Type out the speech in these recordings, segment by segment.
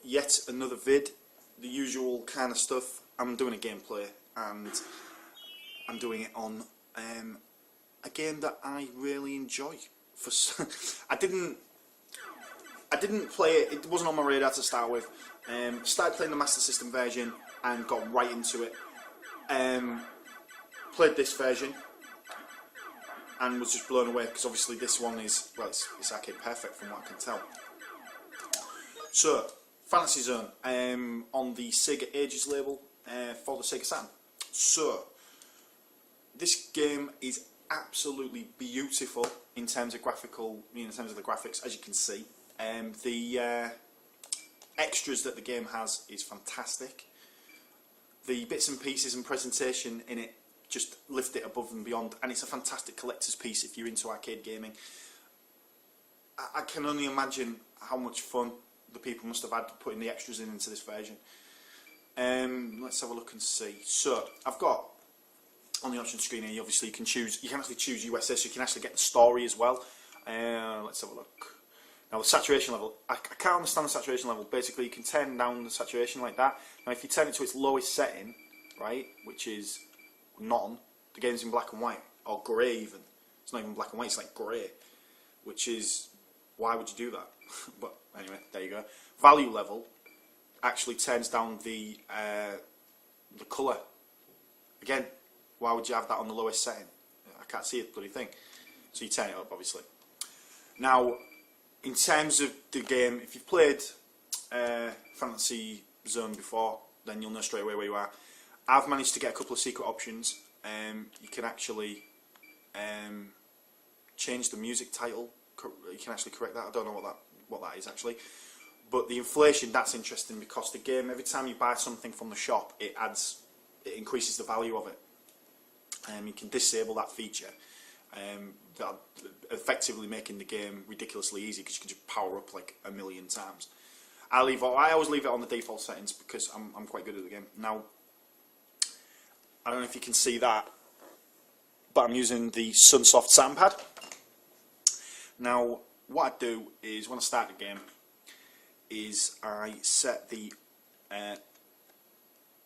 yet another vid, the usual kind of stuff. I'm doing a gameplay, and I'm doing it on a game that I really enjoy. I didn't play it. It wasn't on my radar to start with. Started playing the Master System version and got right into it. Played this version and was just blown away, because obviously this one is, well, it's arcade perfect from what I can tell. So, Fantasy Zone on the Sega Ages label for the Sega Saturn. So, this game is absolutely beautiful in terms of in terms of the graphics, as you can see. The extras that the game has is fantastic. The bits and pieces and presentation in it just lift it above and beyond, and it's a fantastic collector's piece if you're into arcade gaming. I can only imagine how much fun the people must have had putting the extras into this version. Let's have a look and see. So I've got on the option screen here, obviously you can actually choose USA, so you can actually get the story as well. Let's have a look. Now the saturation level, I can't understand the saturation level. Basically you can turn down the saturation like that. Now if you turn it to its lowest setting, right, which is none, the game's in black and white, or grey even. It's not even black and white, it's like grey, which is, why would you do that? But anyway, there you go. Value level actually turns down the colour. Again, why would you have that on the lowest setting? I can't see a bloody thing. So you turn it up, obviously. Now, in terms of the game, if you've played Fantasy Zone before, then you'll know straight away where you are. I've managed to get a couple of secret options. You can actually change the music title. You can actually correct that. I don't know what that is actually. But the inflation, that's interesting, because the game, every time you buy something from the shop, it increases the value of it. You can disable that feature, that effectively making the game ridiculously easy, because you can just power up like a million times. I always leave it on the default settings because I'm quite good at the game. Now, I don't know if you can see that, but I'm using the Sunsoft soundpad. Now, what I do is, when I start the game, is I set the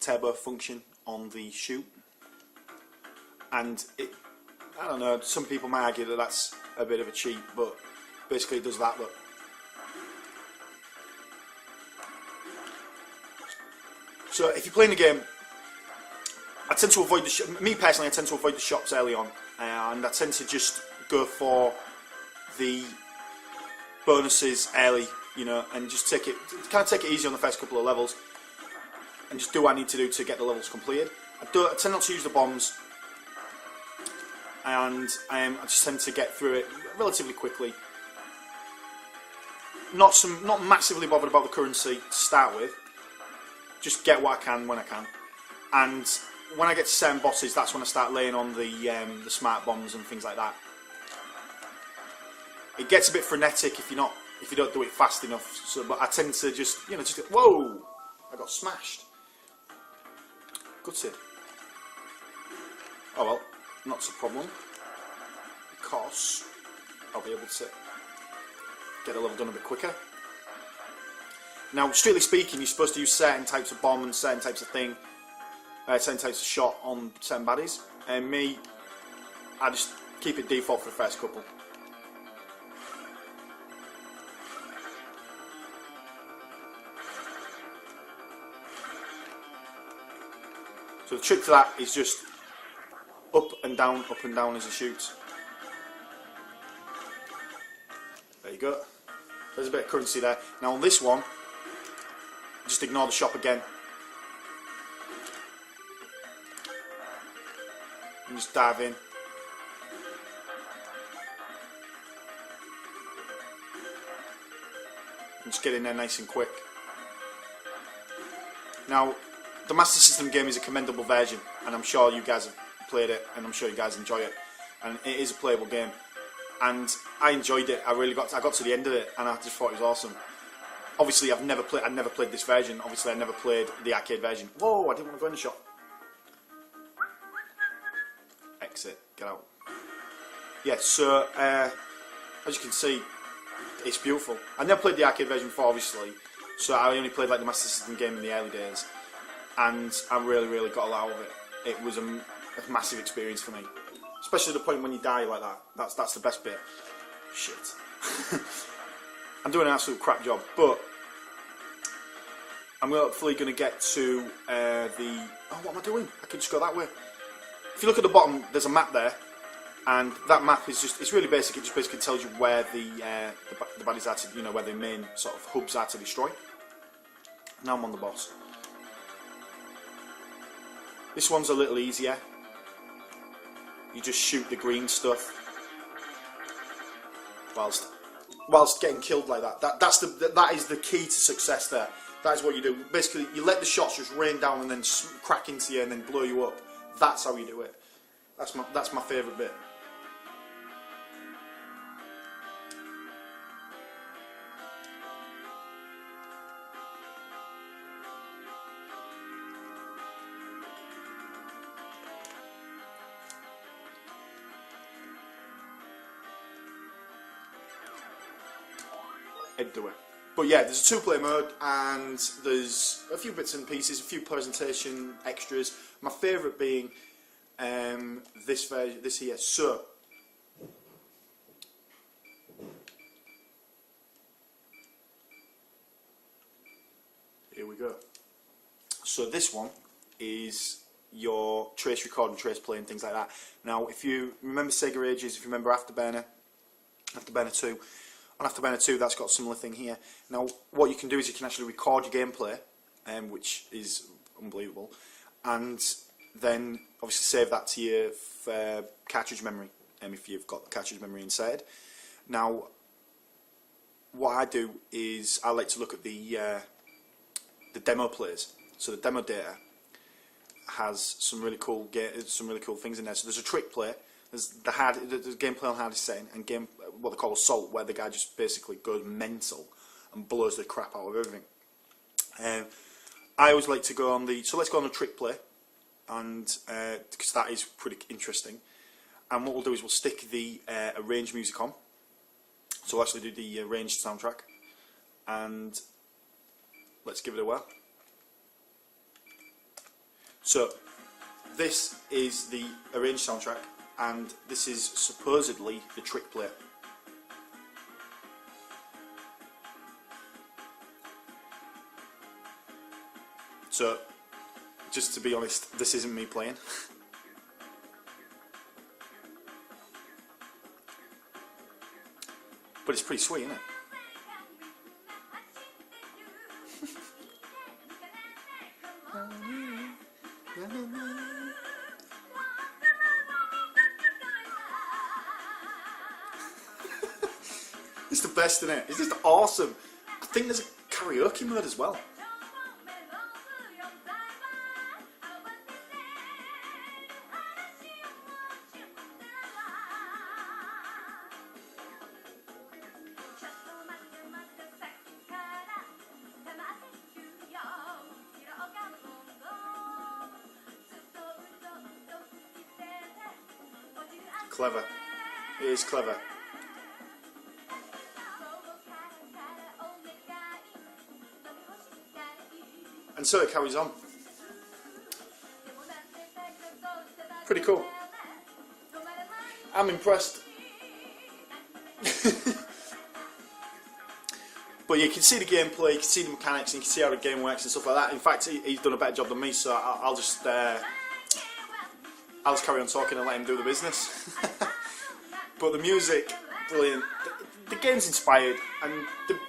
turbo function on the shoot, and I don't know, some people might argue that that's a bit of a cheat, but basically it does that, look. So if you're playing the game, I tend to avoid me personally, I tend to avoid the shots early on, and I tend to just go for the bonuses early, you know, and just take it easy on the first couple of levels, and just do what I need to do to get the levels completed. I tend not to use the bombs, and I just tend to get through it relatively quickly. Not massively bothered about the currency to start with. Just get what I can when I can, and when I get to certain bosses, that's when I start laying on the smart bombs and things like that. It gets a bit frenetic if you don't do it fast enough. So, but I tend to just whoa! I got smashed. Gutted. Oh well, not a problem, because I'll be able to get a level done a bit quicker. Now, strictly speaking, you're supposed to use certain types of bomb and certain types of certain types of shot on certain baddies. And me, I just keep it default for the first couple. So the trick to that is just up and down as you shoot. There you go. There's a bit of currency there. Now on this one, just ignore the shop again. And just dive in. And just get in there nice and quick. Now, the Master System game is a commendable version, and I'm sure you guys have played it, and I'm sure you guys enjoy it. And it is a playable game. And I enjoyed it. I got to the end of it, and I just thought it was awesome. Obviously, I never played this version. Obviously, I never played the arcade version. Whoa! I didn't want to go in the shop. Exit. Get out. Yeah. So, as you can see, it's beautiful. I never played the arcade version before, obviously, So I only played like the Master System game in the early days, and I really got a lot out of it. It was a massive experience for me, especially the point when you die like that. That's the best bit. Shit. I'm doing an absolute crap job, but I'm hopefully going to get to the... Oh, what am I doing? I can just go that way. If you look at the bottom, there's a map there, and that map is just... It's really basic. It just basically tells you where the baddies are to... You know, where the main sort of hubs are to destroy. Now I'm on the boss. This one's a little easier. You just shoot the green stuff whilst getting killed like that. That is the key to success there. That is what you do. Basically, you let the shots just rain down and then crack into you and then blow you up. That's how you do it. That's my favourite bit. I'd do it. But yeah, there's a 2-player mode, and there's a few bits and pieces, a few presentation extras. My favourite being this version, this here. So here we go. So this one is your trace record and trace play and things like that. Now, if you remember Sega Ages, if you remember Afterburner 2. On Afterburner 2, that's got a similar thing here. Now, what you can do is you can actually record your gameplay, which is unbelievable, and then obviously save that to your cartridge memory, if you've got the cartridge memory inside. Now, what I do is I like to look at the demo plays. So the demo data has some really cool things in there. So there's a trick play. There's the gameplay on hardest setting, and what they call assault, where the guy just basically goes mental and blows the crap out of everything. I always like to go on so let's go on the trick play, and because that is pretty interesting. And what we'll do is we'll stick the arranged music on. So we'll actually do the arranged soundtrack, and let's give it a whirl. So this is the arranged soundtrack, and this is supposedly the trick play. So, just to be honest, this isn't me playing. But it's pretty sweet, isn't it? It's the best, isn't it? It's just awesome. I think there's a karaoke mode as well. Clever. It is clever. And so it carries on. Pretty cool. I'm impressed. But you can see the gameplay, you can see the mechanics, and you can see how the game works and stuff like that. In fact, he's done a better job than me, so I'll just carry on talking and let him do the business. But the music, brilliant. The game's inspired, and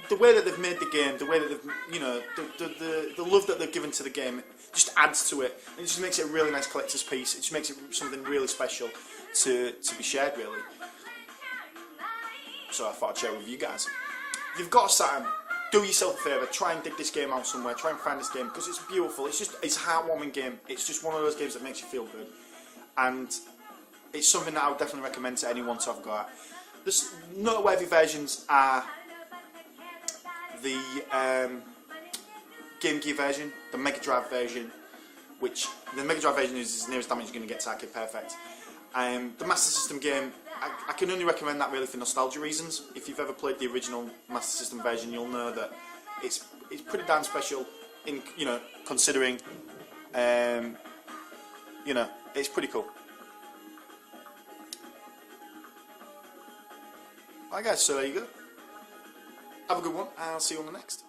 the way that they've made the game, the way that they've, you know, the love that they've given to the game, just adds to it. And it just makes it a really nice collector's piece. It just makes it something really special to be shared, really. So I thought I'd share it with you guys. If you've got a Saturn, do yourself a favour, try and dig this game out somewhere, try and find this game, because it's beautiful. It's a heartwarming game. It's just one of those games that makes you feel good. And it's something that I would definitely recommend to anyone to have a go at. The noteworthy versions are the Game Gear version, the Mega Drive version, which the Mega Drive version is as near as damage you're going to get to Arcade Perfect. The Master System game, I can only recommend that really for nostalgia reasons. If you've ever played the original Master System version, you'll know that it's it's pretty damn special in, you know, considering, you know, it's pretty cool. Alright guys, so there you go. Have a good one, and I'll see you on the next.